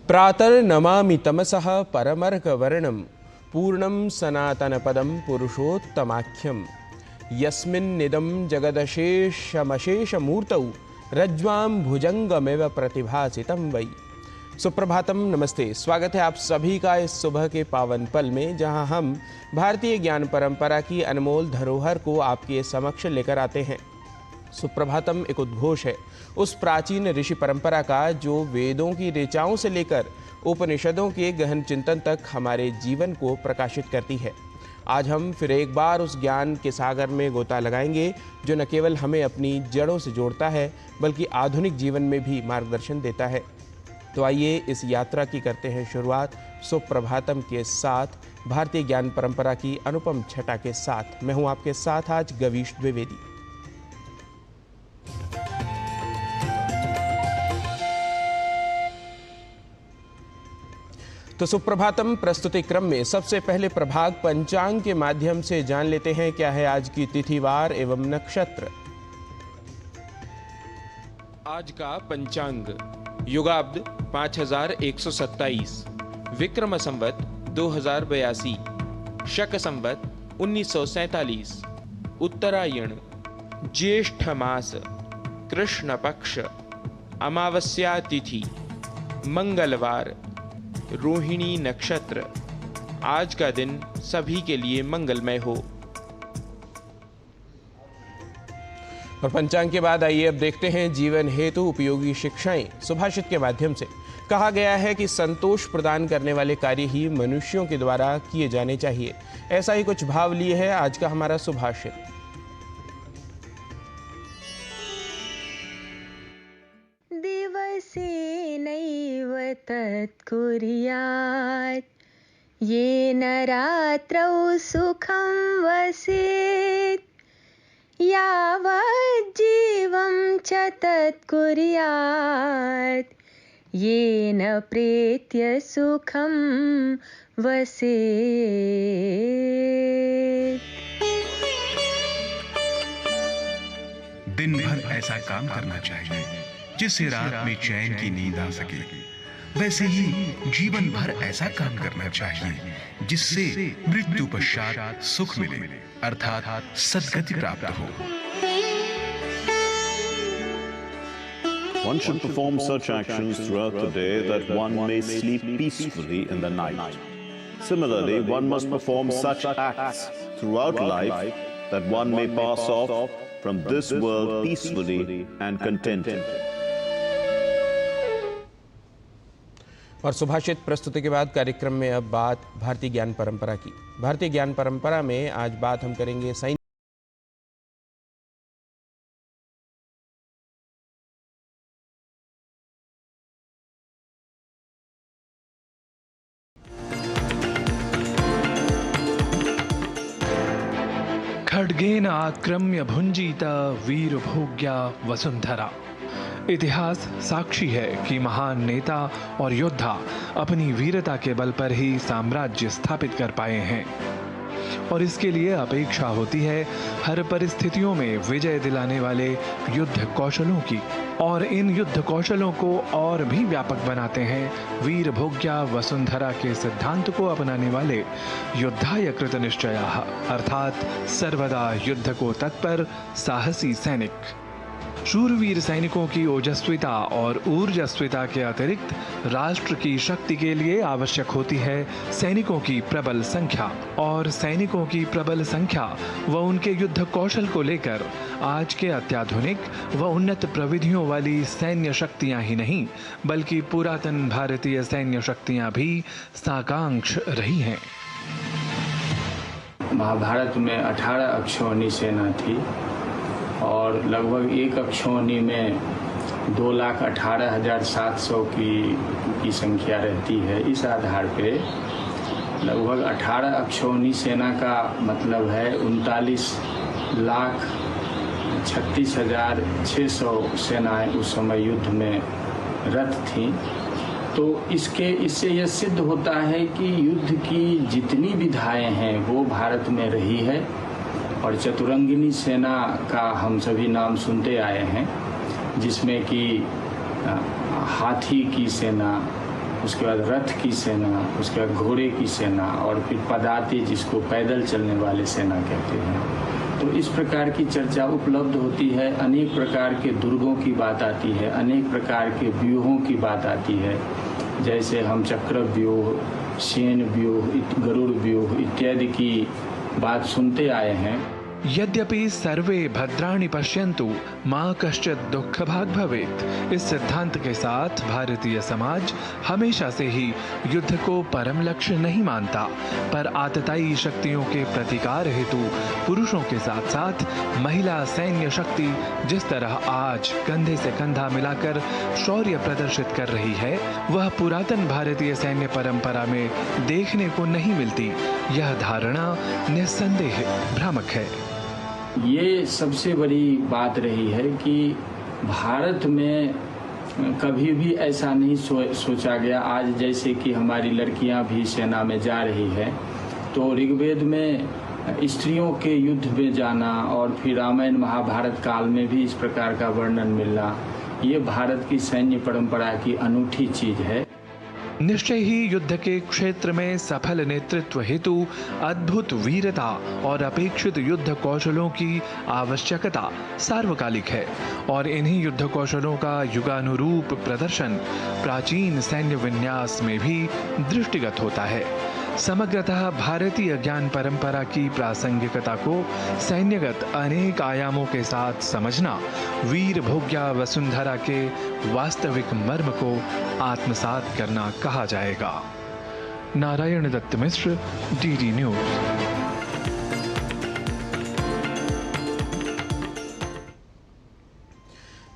प्रातर्नमामि तमसः परमर्कवर्णं पूर्णं सनातनपदं पुरुषोत्तमाख्यं यस्मिन्निदं जगदशेषमशेषमूर्तौ रज्ज्वां भुजंगमेव प्रतिभासितं वै। सुप्रभातम, नमस्ते। स्वागत है आप सभी का इस सुबह के पावन पल में, जहां हम भारतीय ज्ञान परंपरा की अनमोल धरोहर को आपके समक्ष लेकर आते हैं। सुप्रभातम एक उद्घोष है उस प्राचीन ऋषि परंपरा का जो वेदों की ऋचाओं से लेकर उपनिषदों के गहन चिंतन तक हमारे जीवन को प्रकाशित करती है। आज हम फिर एक बार उस ज्ञान के सागर में गोता लगाएंगे जो न केवल हमें अपनी जड़ों से जोड़ता है बल्कि आधुनिक जीवन में भी मार्गदर्शन देता है। तो आइए इस यात्रा की करते हैं शुरुआत सुप्रभातम के साथ, भारतीय ज्ञान परंपरा की अनुपम छटा के साथ। मैं हूं आपके साथ आज गवीश द्विवेदी। तो सुप्रभातम प्रस्तुति क्रम में सबसे पहले प्रभाग पंचांग के माध्यम से जान लेते हैं क्या है आज की तिथिवार एवं नक्षत्र। आज का पंचांग युगाब्द 5127, विक्रम संवत 2082, शक संवत 1947, उत्तरायण, ज्येष्ठ मास, कृष्ण पक्ष, अमावस्या तिथि, मंगलवार, रोहिणी नक्षत्र। आज का दिन सभी के लिए मंगलमय हो। और पंचांग के बाद आइए अब देखते हैं जीवन हेतु उपयोगी शिक्षाएं। सुभाषित के माध्यम से कहा गया है कि संतोष प्रदान करने वाले कार्य ही मनुष्यों के द्वारा किए जाने चाहिए। ऐसा ही कुछ भाव लिए है आज का हमारा सुभाषित। दिवसेनैव तत्कुर्यात् येन रात्रौ सुखं वसेत् यावज्जीवं च तत्कुर्यात् येन प्रेत्य सुखं वसेत्। दिन भर ऐसा काम करना चाहिए जिससे रात में चैन की नींद आ सके। वैसे ही जीवन भर ऐसा काम करना चाहिए जिससे मृत्यु पश्चात सुख मिले, अर्थात सद्गति प्राप्त हो। One should perform such actions throughout the day that one may sleep peacefully in the night. Similarly, one must perform such acts throughout life that one may pass off from this world peacefully and contented. और सुभाषित प्रस्तुति के बाद कार्यक्रम में अब बात भारतीय ज्ञान परंपरा की। भारतीय ज्ञान परंपरा में आज बात हम करेंगे सैनिक खड्गेन आक्रम्य भुंजीत वीरभोग्या वसुंधरा। इतिहास साक्षी है कि महान नेता और योद्धा अपनी वीरता के बल पर ही साम्राज्य स्थापित कर पाए हैं और इसके लिए अपेक्षा होती है हर परिस्थितियों में विजय दिलाने वाले युद्ध कौशलों की। और इन युद्ध कौशलों को और भी व्यापक बनाते हैं वीरभोग्या वसुंधरा के सिद्धांत को अपनाने वाले योद्धाय कृतनिश्चयाः, अर्थात सर्वदा युद्ध को तत्पर साहसी सैनिक। शूरवीर सैनिकों की ओजस्विता और ऊर्जस्विता के अतिरिक्त राष्ट्र की शक्ति के लिए आवश्यक होती है सैनिकों की प्रबल संख्या। और सैनिकों की प्रबल संख्या व उनके युद्ध कौशल को लेकर आज के अत्याधुनिक व उन्नत प्रविधियों वाली सैन्य शक्तियां ही नहीं बल्कि पुरातन भारतीय सैन्य शक्तियां भी साकांक्ष रही हैं। महाभारत में 18 अक्षौहिणी सेना थी और लगभग एक अक्षौहिणी में 2,18,700 की संख्या रहती है। इस आधार पे लगभग 18 अक्षौहिणी सेना का मतलब है 39,36,600 सेनाएं उस समय युद्ध में रत थीं। तो इससे यह सिद्ध होता है कि युद्ध की जितनी विधाएं हैं वो भारत में रही है। और चतुरंगिनी सेना का हम सभी नाम सुनते आए हैं, जिसमें कि हाथी की सेना, उसके बाद रथ की सेना, उसके बाद घोड़े की सेना और फिर पदाति जिसको पैदल चलने वाले सेना कहते हैं। तो इस प्रकार की चर्चा उपलब्ध होती है। अनेक प्रकार के दुर्गों की बात आती है, अनेक प्रकार के व्यूहों की बात आती है, जैसे हम चक्र व्यूह, सेन व्यूह, गरुड़ व्यूह इत्यादि की बात सुनते आए हैं। यद्यपि सर्वे भद्राणि पश्यन्तु मां कश्चित् दुःख भाग् भवेत्, इस सिद्धांत के साथ भारतीय समाज हमेशा से ही युद्ध को परम लक्ष्य नहीं मानता, पर आतताई शक्तियों के प्रतिकार हेतु पुरुषों के साथ साथ महिला सैन्य शक्ति जिस तरह आज कंधे से कंधा मिलाकर शौर्य प्रदर्शित कर रही है, वह पुरातन भारतीय सैन्य परंपरा में देखने को नहीं मिलती। यह धारणा निस्संदेह भ्रामक है। ये सबसे बड़ी बात रही है कि भारत में कभी भी ऐसा नहीं सोचा गया। आज जैसे कि हमारी लड़कियां भी सेना में जा रही है, तो ऋग्वेद में स्त्रियों के युद्ध में जाना और फिर रामायण महाभारत काल में भी इस प्रकार का वर्णन मिलना, ये भारत की सैन्य परंपरा की अनूठी चीज है। निश्चय ही युद्ध के क्षेत्र में सफल नेतृत्व हेतु अद्भुत वीरता और अपेक्षित युद्ध कौशलों की आवश्यकता सार्वकालिक है और इन्हीं युद्ध कौशलों का युगानुरूप प्रदर्शन प्राचीन सैन्य विन्यास में भी दृष्टिगत होता है। समग्रतः भारतीय ज्ञान परंपरा की प्रासंगिकता को सैन्यगत अनेक आयामों के साथ समझना वीर भोग्या वसुंधरा के वास्तविक मर्म को आत्मसात करना कहा जाएगा। नारायण दत्त मिश्र, डीडी न्यूज।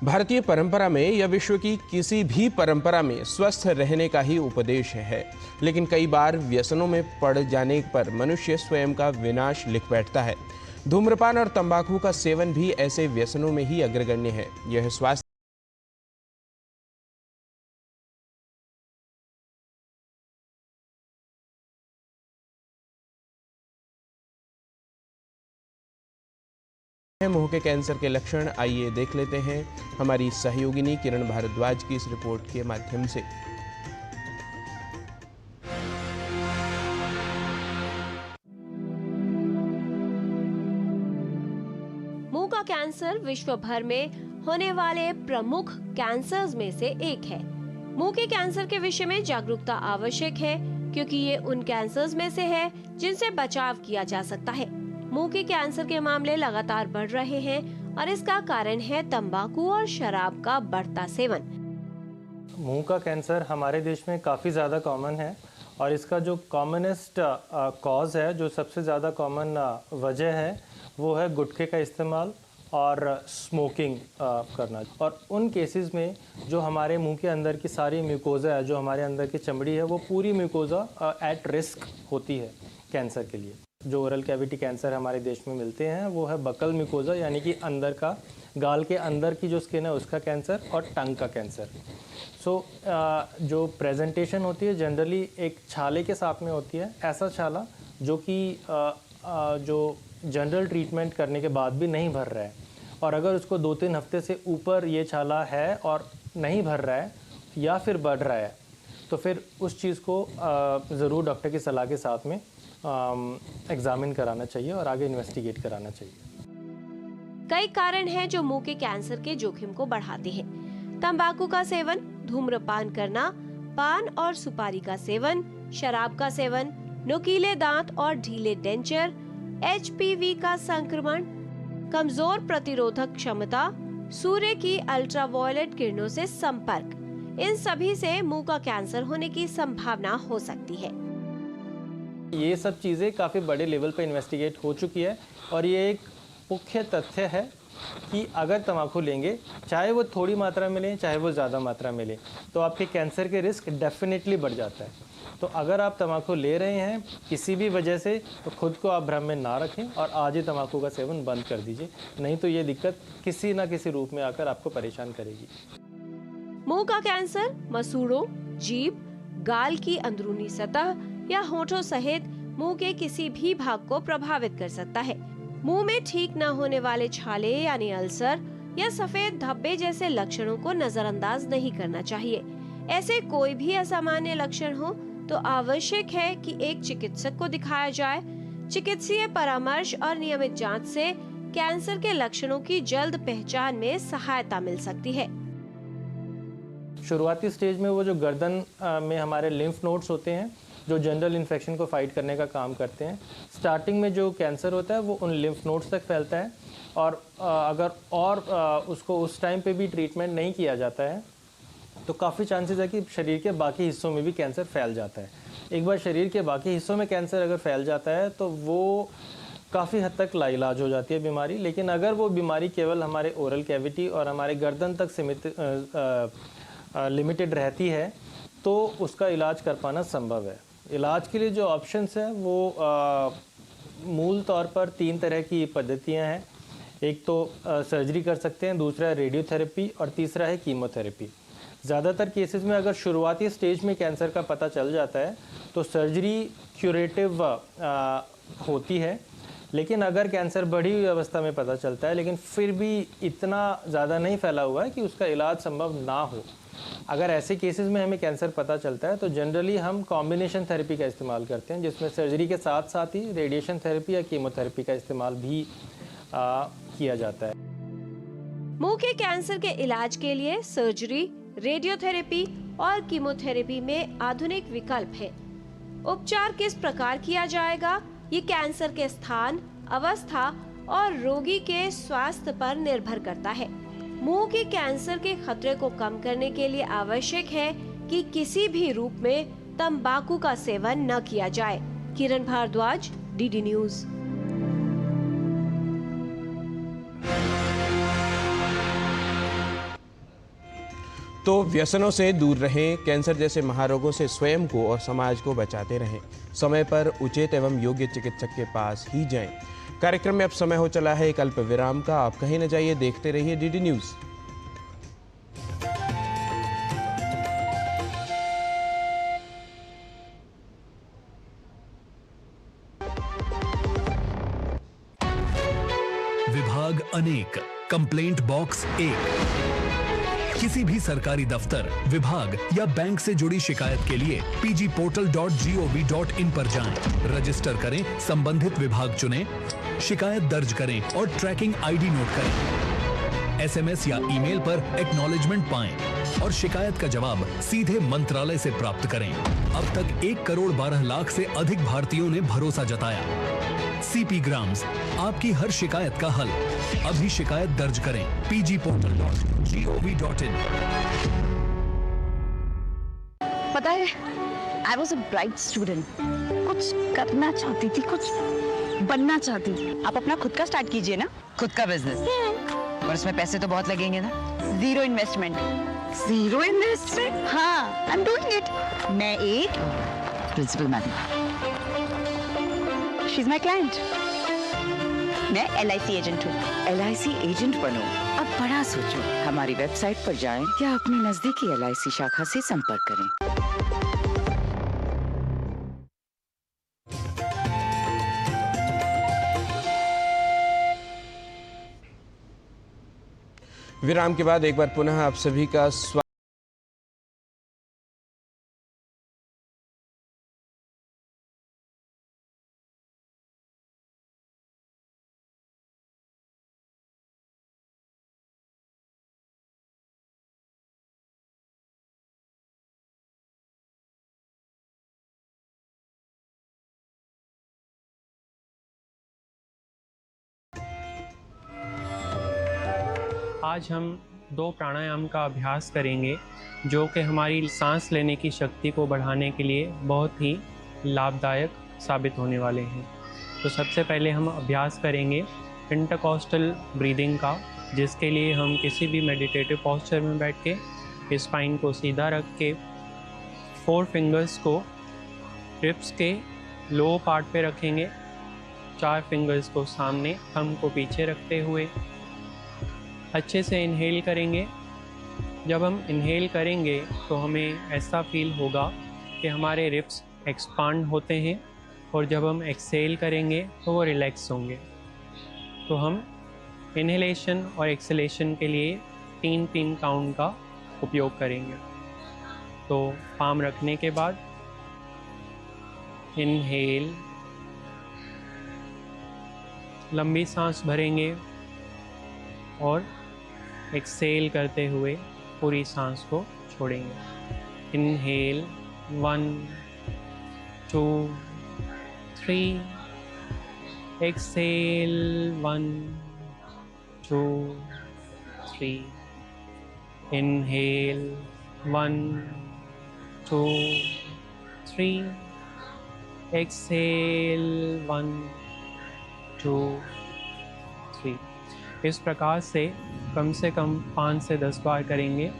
भारतीय परंपरा में या विश्व की किसी भी परंपरा में स्वस्थ रहने का ही उपदेश है, लेकिन कई बार व्यसनों में पड़ जाने पर मनुष्य स्वयं का विनाश लिख बैठता है। धूम्रपान और तंबाकू का सेवन भी ऐसे व्यसनों में ही अग्रगण्य है। यह स्वास्थ्य मुंह के कैंसर के लक्षण, आइए देख लेते हैं हमारी सहयोगिनी किरण भारद्वाज की इस रिपोर्ट के माध्यम से। मुंह का कैंसर विश्व भर में होने वाले प्रमुख कैंसर्स में से एक है। मुंह के कैंसर के विषय में जागरूकता आवश्यक है, क्योंकि ये उन कैंसर्स में से है जिनसे बचाव किया जा सकता है। मुंह के कैंसर के मामले लगातार बढ़ रहे हैं और इसका कारण है तंबाकू और शराब का बढ़ता सेवन। मुंह का कैंसर हमारे देश में काफ़ी ज़्यादा कॉमन है और इसका जो कॉमनेस्ट कॉज है, जो सबसे ज़्यादा कॉमन वजह है, वो है गुटखे का इस्तेमाल और स्मोकिंग करना। और उन केसेस में जो हमारे मुंह के अंदर की सारी म्यूकोज़ा है, जो हमारे अंदर की चमड़ी है, वो पूरी म्यूकोज़ा एट रिस्क होती है कैंसर के लिए। जो ओरल कैविटी कैंसर हमारे देश में मिलते हैं वो है बकल म्यूकोज़ा, यानी कि अंदर का, गाल के अंदर की जो स्किन है उसका कैंसर, और टंग का कैंसर। जो प्रेजेंटेशन होती है जनरली एक छाले के साथ में होती है, ऐसा छाला जो कि जो जनरल ट्रीटमेंट करने के बाद भी नहीं भर रहा है, और अगर उसको 2-3 हफ्ते से ऊपर ये छाला है और नहीं भर रहा है या फिर बढ़ रहा है, तो फिर उस चीज़ को ज़रूर डॉक्टर की सलाह के साथ में एग्जामिन कराना चाहिए और आगे इन्वेस्टिगेट कराना चाहिए। कई कारण हैं जो मुंह के कैंसर के जोखिम को बढ़ाते हैं। तंबाकू का सेवन, धूम्रपान करना, पान और सुपारी का सेवन, शराब का सेवन, नुकीले दांत और ढीले डेंचर, HPV का संक्रमण, कमजोर प्रतिरोधक क्षमता, सूर्य की अल्ट्रावायलेट किरणों से संपर्क, इन सभी से मुंह का कैंसर होने की संभावना हो सकती है। ये सब चीज़ें काफ़ी बड़े लेवल पर इन्वेस्टिगेट हो चुकी है और ये एक मुख्य तथ्य है कि अगर तंबाकू लेंगे, चाहे वो थोड़ी मात्रा में लें चाहे वो ज़्यादा मात्रा में लें, तो आपके कैंसर के रिस्क डेफिनेटली बढ़ जाता है। तो अगर आप तंबाकू ले रहे हैं किसी भी वजह से, तो खुद को आप भ्रम में ना रखें और आज ही तंबाकू का सेवन बंद कर दीजिए, नहीं तो ये दिक्कत किसी ना किसी रूप में आकर आपको परेशान करेगी। मुंह का कैंसर मसूड़ों, जीभ, गाल की अंदरूनी सतह या होठों सहित मुंह के किसी भी भाग को प्रभावित कर सकता है। मुंह में ठीक न होने वाले छाले यानी अल्सर या सफेद धब्बे जैसे लक्षणों को नजरअंदाज नहीं करना चाहिए। ऐसे कोई भी असामान्य लक्षण हो तो आवश्यक है कि एक चिकित्सक को दिखाया जाए। चिकित्सीय परामर्श और नियमित जांच से कैंसर के लक्षणों की जल्द पहचान में सहायता मिल सकती है। शुरुआती स्टेज में वो जो गर्दन में हमारे लिम्फ नोड्स होते हैं जो जनरल इन्फेक्शन को फाइट करने का काम करते हैं, स्टार्टिंग में जो कैंसर होता है वो उन लिम्फ नोड्स तक फैलता है और अगर उसको उस टाइम पे भी ट्रीटमेंट नहीं किया जाता है तो काफ़ी चांसेस है कि शरीर के बाकी हिस्सों में भी कैंसर फैल जाता है। एक बार शरीर के बाकी हिस्सों में कैंसर अगर फैल जाता है तो वो काफ़ी हद तक लाइलाज हो जाती है बीमारी। लेकिन अगर वो बीमारी केवल हमारे ओरल कैविटी और हमारे गर्दन तक सीमित लिमिटेड रहती है तो उसका इलाज कर पाना संभव है। इलाज के लिए जो ऑप्शंस हैं वो मूल तौर पर 3 तरह की पद्धतियां हैं। एक तो सर्जरी कर सकते हैं, दूसरा है रेडियोथेरेपी और तीसरा है कीमोथेरेपी। ज़्यादातर केसेस में अगर शुरुआती स्टेज में कैंसर का पता चल जाता है तो सर्जरी क्यूरेटिव होती है। लेकिन अगर कैंसर बढ़ी हुई अवस्था में पता चलता है लेकिन फिर भी इतना ज़्यादा नहीं फैला हुआ है कि उसका इलाज संभव ना हो, अगर ऐसे केसेस में हमें कैंसर पता चलता है तो जनरली हम कॉम्बिनेशन थेरेपी का इस्तेमाल करते हैं, जिसमें सर्जरी के साथ साथ ही रेडिएशन थेरेपी या कीमोथेरेपी का इस्तेमाल भी किया जाता है। मुंह के कैंसर के इलाज के लिए सर्जरी, रेडियोथेरेपी और कीमोथेरेपी में आधुनिक विकल्प है। उपचार किस प्रकार किया जाएगा ये कैंसर के स्थान, अवस्था और रोगी के स्वास्थ्य पर निर्भर करता है। मुंह के कैंसर के खतरे को कम करने के लिए आवश्यक है कि किसी भी रूप में तंबाकू का सेवन न किया जाए। किरण भारद्वाज, डीडी न्यूज। तो व्यसनों से दूर रहें, कैंसर जैसे महारोगों से स्वयं को और समाज को बचाते रहें। समय पर उचित एवं योग्य चिकित्सक के पास ही जाएं। कार्यक्रम में अब समय हो चला है एक अल्प विराम का। आप कहीं न जाइए, देखते रहिए डीडी न्यूज। विभाग अनेक, कंप्लेंट बॉक्स 1। किसी भी सरकारी दफ्तर, विभाग या बैंक से जुड़ी शिकायत के लिए pgportal.gov.in पर जाएं, रजिस्टर करें, संबंधित विभाग चुनें, शिकायत दर्ज करें और ट्रैकिंग आईडी नोट करें। एसएमएस या ईमेल पर एक्नॉलेजमेंट पाएं और शिकायत का जवाब सीधे मंत्रालय से प्राप्त करें। अब तक 1 करोड़ 12 लाख से अधिक भारतीयों ने भरोसा जताया। सीपी ग्राम्स, आपकी हर शिकायत का हल। अभी शिकायत दर्ज करें pgportal.gov.in। पता है, I was a bright student. कुछ करना चाहती थी, कुछ बनना चाहती थी। आप अपना खुद का स्टार्ट कीजिए ना। खुद का बिजनेस? और इसमें पैसे तो बहुत लगेंगे ना? Zero investment. Zero investment? हाँ, I'm doing it. मैं एक principal madam. She's my client. मैं LIC एजेंट हूँ। LIC एजेंट बनो? अब बड़ा सोचो। हमारी वेबसाइट पर जाएं या अपनी नजदीकी LIC शाखा से संपर्क करें। विराम के बाद एक बार पुनः आप सभी का आज हम 2 प्राणायाम का अभ्यास करेंगे जो कि हमारी सांस लेने की शक्ति को बढ़ाने के लिए बहुत ही लाभदायक साबित होने वाले हैं। तो सबसे पहले हम अभ्यास करेंगे इंटरकॉस्टल ब्रीदिंग का, जिसके लिए हम किसी भी मेडिटेटिव पोस्चर में बैठ के स्पाइन को सीधा रख के 4 फिंगर्स को रिब्स के लो पार्ट पे रखेंगे, 4 फिंगर्स को सामने, थंब को पीछे रखते हुए अच्छे से इनहेल करेंगे। जब हम इनहेल करेंगे तो हमें ऐसा फील होगा कि हमारे रिब्स एक्सपांड होते हैं और जब हम एक्सहेल करेंगे तो वो रिलैक्स होंगे। तो हम इनहेलेशन और एक्सहेलेशन के लिए 3-3 काउंट का उपयोग करेंगे। तो पाम रखने के बाद इनहेल, लंबी सांस भरेंगे और एक्सेल करते हुए पूरी सांस को छोड़ेंगे। Inhale 1 2 3, exhale 1 2 3, inhale 1 2 3, exhale 1 2 3। इस प्रकार से कम 5 से 10 बार करेंगे।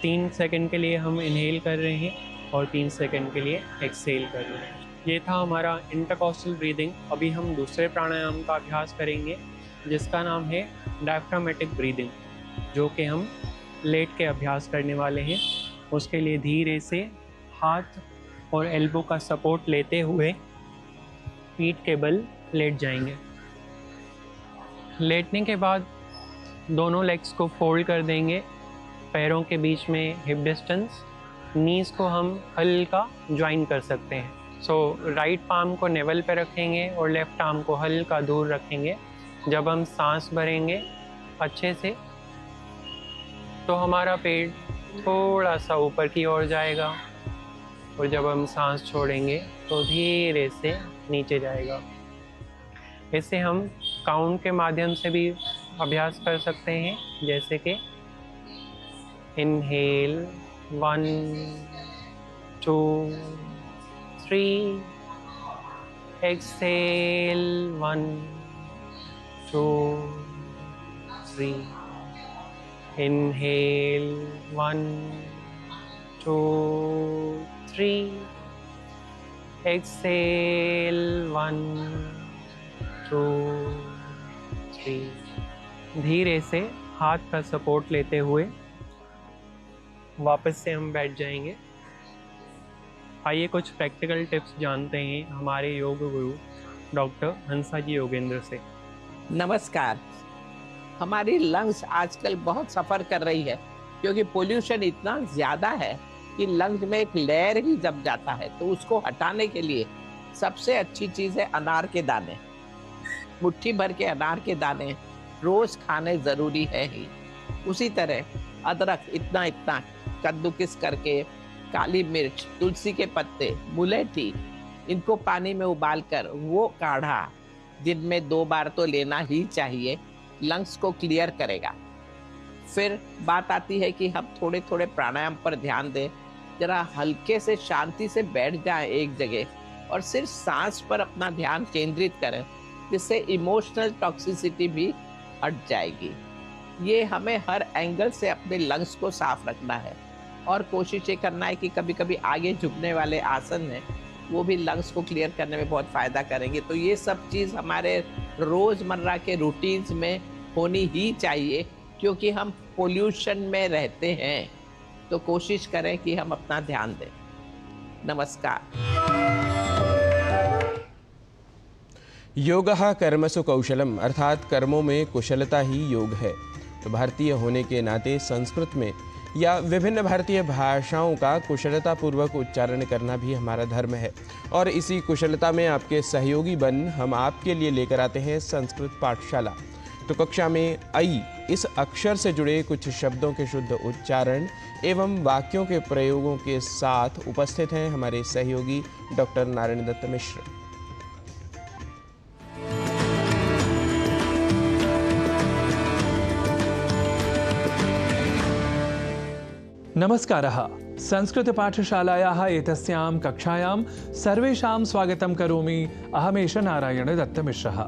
3 सेकंड के लिए हम इनहेल कर रहे हैं और 3 सेकंड के लिए एक्सेल कर रहे हैं। ये था हमारा इंटरकॉस्टल ब्रीदिंग। अभी हम दूसरे प्राणायाम का अभ्यास करेंगे जिसका नाम है डायफ्रामेटिक ब्रीदिंग, जो कि हम लेट के अभ्यास करने वाले हैं। उसके लिए धीरे से हाथ और एल्बो का सपोर्ट लेते हुए पीठ के बल लेट जाएंगे। लेटने के बाद दोनों लेग्स को फोल्ड कर देंगे, पैरों के बीच में हिप डिस्टेंस, नीज़ को हम हल्का ज्वाइन कर सकते हैं। सो राइट पाम को नेवल पे रखेंगे और लेफ्ट आर्म को हल्का दूर रखेंगे। जब हम सांस भरेंगे अच्छे से तो हमारा पेट थोड़ा सा ऊपर की ओर जाएगा और जब हम सांस छोड़ेंगे तो धीरे से नीचे जाएगा। इससे हम काउंट के माध्यम से भी अभ्यास कर सकते हैं, जैसे कि इनहेल 1 2 3, एक्सेल 1 2 3, इनहेल 1 2 3, एक्सेल 1 2 3। धीरे से हाथ का सपोर्ट लेते हुए वापस से हम बैठ जाएंगे। आइए कुछ प्रैक्टिकल टिप्स जानते हैं हमारे योग गुरु डॉक्टर हंसा जी योगेंद्र से। नमस्कार। हमारी लंग्स आजकल बहुत सफ़र कर रही है क्योंकि पोल्यूशन इतना ज़्यादा है कि लंग्स में एक लेयर ही जम जाता है। तो उसको हटाने के लिए सबसे अच्छी चीज़ है अनार के दाने। मुट्ठी भर के अनार के दाने रोज़ खाने ज़रूरी है ही। उसी तरह अदरक इतना इतना कद्दूकस करके, काली मिर्च, तुलसी के पत्ते, मुलेठी, इनको पानी में उबालकर वो काढ़ा दिन में 2 बार तो लेना ही चाहिए। लंग्स को क्लियर करेगा। फिर बात आती है कि हम थोड़े थोड़े प्राणायाम पर ध्यान दें। जरा हल्के से शांति से बैठ जाएं एक जगह और सिर्फ सांस पर अपना ध्यान केंद्रित करें, जिससे इमोशनल टॉक्सिसिटी भी हट जाएगी। ये हमें हर एंगल से अपने लंग्स को साफ रखना है और कोशिश ये करना है कि कभी कभी आगे झुकने वाले आसन हैं वो भी लंग्स को क्लियर करने में बहुत फ़ायदा करेंगे। तो ये सब चीज़ हमारे रोज़मर्रा के रूटीन्स में होनी ही चाहिए क्योंकि हम पोल्यूशन में रहते हैं। तो कोशिश करें कि हम अपना ध्यान दें। नमस्कार। योगः कर्मसु कौशलम, अर्थात कर्मों में कुशलता ही योग है। तो भारतीय होने के नाते संस्कृत में या विभिन्न भारतीय भाषाओं का कुशलतापूर्वक उच्चारण करना भी हमारा धर्म है। और इसी कुशलता में आपके सहयोगी बन हम आपके लिए लेकर आते हैं संस्कृत पाठशाला। तो कक्षा में ऐ इस अक्षर से जुड़े कुछ शब्दों के शुद्ध उच्चारण एवं वाक्यों के प्रयोगों के साथ उपस्थित हैं हमारे सहयोगी डॉक्टर नारायण दत्त मिश्र। नमस्कारः। संस्कृतपाठशालायाः एतस्यां कक्षायां सर्वेषां स्वागतं करोमि। अहमेष नारायण दत्तमिश्रः।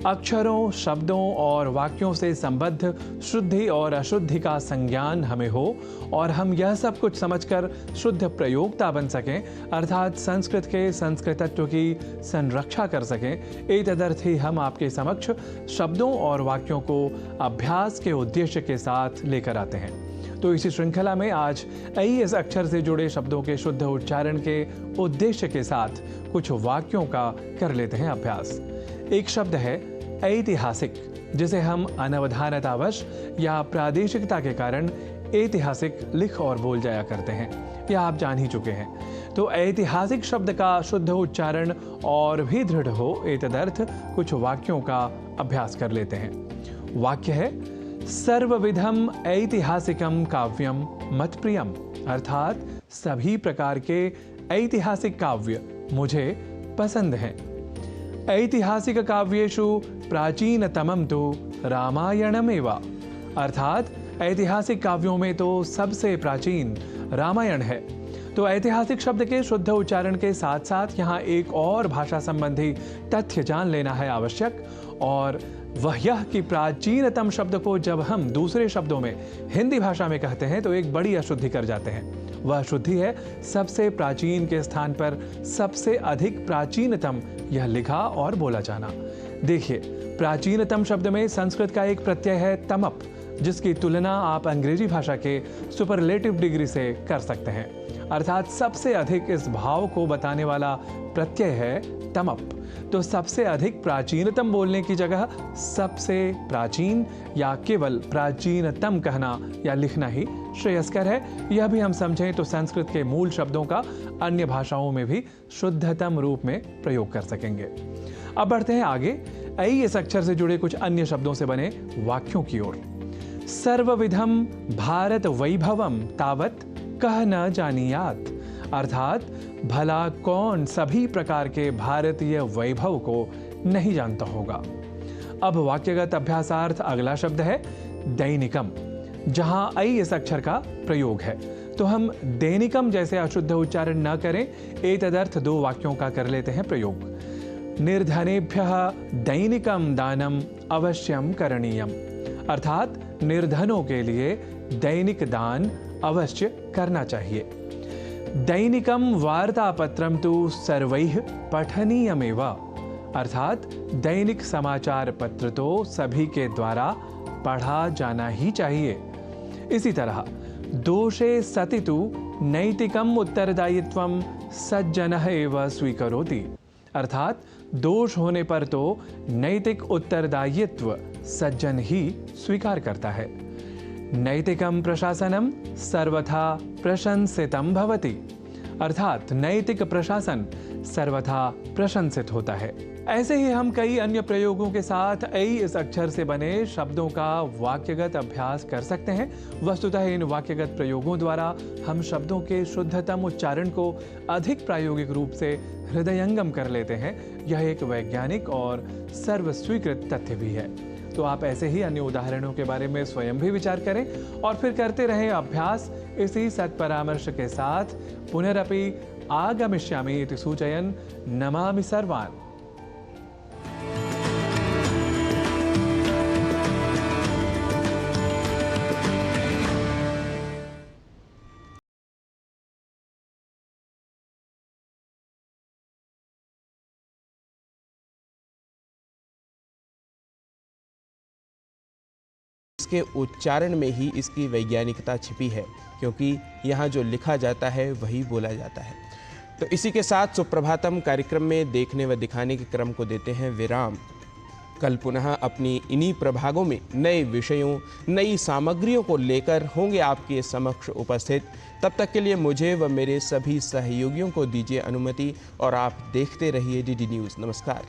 अक्षरों, शब्दों और वाक्यों से संबद्ध शुद्धि और अशुद्धि का संज्ञान हमें हो और हम यह सब कुछ समझकर शुद्ध प्रयोक्ता बन सकें, अर्थात संस्कृत के संस्कृतत्व की संरक्षा कर सकें। एतदर्थी हम आपके समक्ष शब्दों और वाक्यों को अभ्यास के उद्देश्य के साथ लेकर आते हैं। तो इसी श्रृंखला में आज इस अक्षर से जुड़े शब्दों के शुद्ध उच्चारण के उद्देश्य के साथ कुछ वाक्यों का कर लेते हैं अभ्यास। एक शब्द है ऐतिहासिक, जिसे हम अनवधानतावश या प्रादेशिकता के कारण ऐतिहासिक लिख और बोल जाया करते हैं, यह आप जान ही चुके हैं। तो ऐतिहासिक शब्द का शुद्ध उच्चारण और भी दृढ़ हो एतदर्थ कुछ वाक्यों का अभ्यास कर लेते हैं। वाक्य है सर्वविधम ऐतिहासिकम काव्यम मत्प्रियम, अर्थात सभी प्रकार के ऐतिहासिक काव्य मुझे पसंद हैं। ऐतिहासिक काव्येषु प्राचीनतमं तो रामायणमेव, अर्थात ऐतिहासिक काव्यों में तो सबसे प्राचीन रामायण है। तो ऐतिहासिक शब्द के शुद्ध उच्चारण के साथ साथ यहाँ एक और भाषा संबंधी तथ्य जान लेना है आवश्यक, और वह यह कि प्राचीनतम शब्द को जब हम दूसरे शब्दों में हिंदी भाषा में कहते हैं तो एक बड़ी अशुद्धि कर जाते हैं। वह अशुद्धि है सबसे प्राचीन के स्थान पर सबसे अधिक प्राचीनतम यह लिखा और बोला जाना। देखिए, प्राचीनतम शब्द में संस्कृत का एक प्रत्यय है तमप, जिसकी तुलना आप अंग्रेजी भाषा के सुपरलेटिव डिग्री से कर सकते हैं, अर्थात सबसे अधिक इस भाव को बताने वाला प्रत्यय है तमप। तो सबसे अधिक प्राचीनतम बोलने की जगह सबसे प्राचीन या केवल प्राचीनतम कहना या लिखना ही श्रेयस्कर है। यह भी हम समझें तो संस्कृत के मूल शब्दों का अन्य भाषाओं में भी शुद्धतम रूप में प्रयोग कर सकेंगे। अब बढ़ते हैं आगे ऐ इस अक्षर से जुड़े कुछ अन्य शब्दों से बने वाक्यों की ओर। सर्वविधम भारत वैभवम तावत कह न जानियात, अर्थात भला कौन सभी प्रकार के भारतीय वैभव को नहीं जानता होगा। अब वाक्यगत अभ्यासार्थ अगला शब्द है दैनिकम, जहां ऐ इस अक्षर का प्रयोग है। तो हम दैनिकम जैसे अशुद्ध उच्चारण न करें, एतदर्थ दो वाक्यों का कर लेते हैं प्रयोग। निर्धनेभ्यः दैनिकम दानम अवश्यम करणीयम, अर्थात निर्धनों के लिए दैनिक दान अवश्य करना चाहिए। दैनिकम वार्तापत्रम तु सर्वैः पठनीयमेव, अर्थात दैनिक समाचार पत्र तो सभी के द्वारा पढ़ा जाना ही चाहिए। इसी तरह दोषे सति तु नैतिकम उत्तरदायित्वम सज्जनः एव स्वीकरोति, अर्थात दोष होने पर तो नैतिक उत्तरदायित्व सज्जन ही स्वीकार करता है। नैतिकम प्रशासनम सर्वथा प्रशंसितम भवति, अर्थात नैतिक प्रशासन सर्वथा प्रशंसित होता है। ऐसे ही हम कई अन्य प्रयोगों के साथ ऐ इस अक्षर से बने शब्दों का वाक्यगत अभ्यास कर सकते हैं। वस्तुतः इन वाक्यगत प्रयोगों द्वारा हम शब्दों के शुद्धतम उच्चारण को अधिक प्रायोगिक रूप से हृदयंगम कर लेते हैं। यह एक वैज्ञानिक और सर्वस्वीकृत तथ्य भी है। तो आप ऐसे ही अन्य उदाहरणों के बारे में स्वयं भी विचार करें और फिर करते रहें अभ्यास। इसी सत्परामर्श के साथ पुनरपि आगमिष्यामि इति सूचयन् नमामि सर्वान्। इसके उच्चारण में ही इसकी वैज्ञानिकता छिपी है, क्योंकि यहाँ जो लिखा जाता है वही बोला जाता है। तो इसी के साथ सुप्रभातम कार्यक्रम में देखने व दिखाने के क्रम को देते हैं विराम। कल पुनः अपनी इन्हीं प्रभागों में नए विषयों, नई सामग्रियों को लेकर होंगे आपके समक्ष उपस्थित। तब तक के लिए मुझे व मेरे सभी सहयोगियों को दीजिए अनुमति और आप देखते रहिए डीडी न्यूज़। नमस्कार।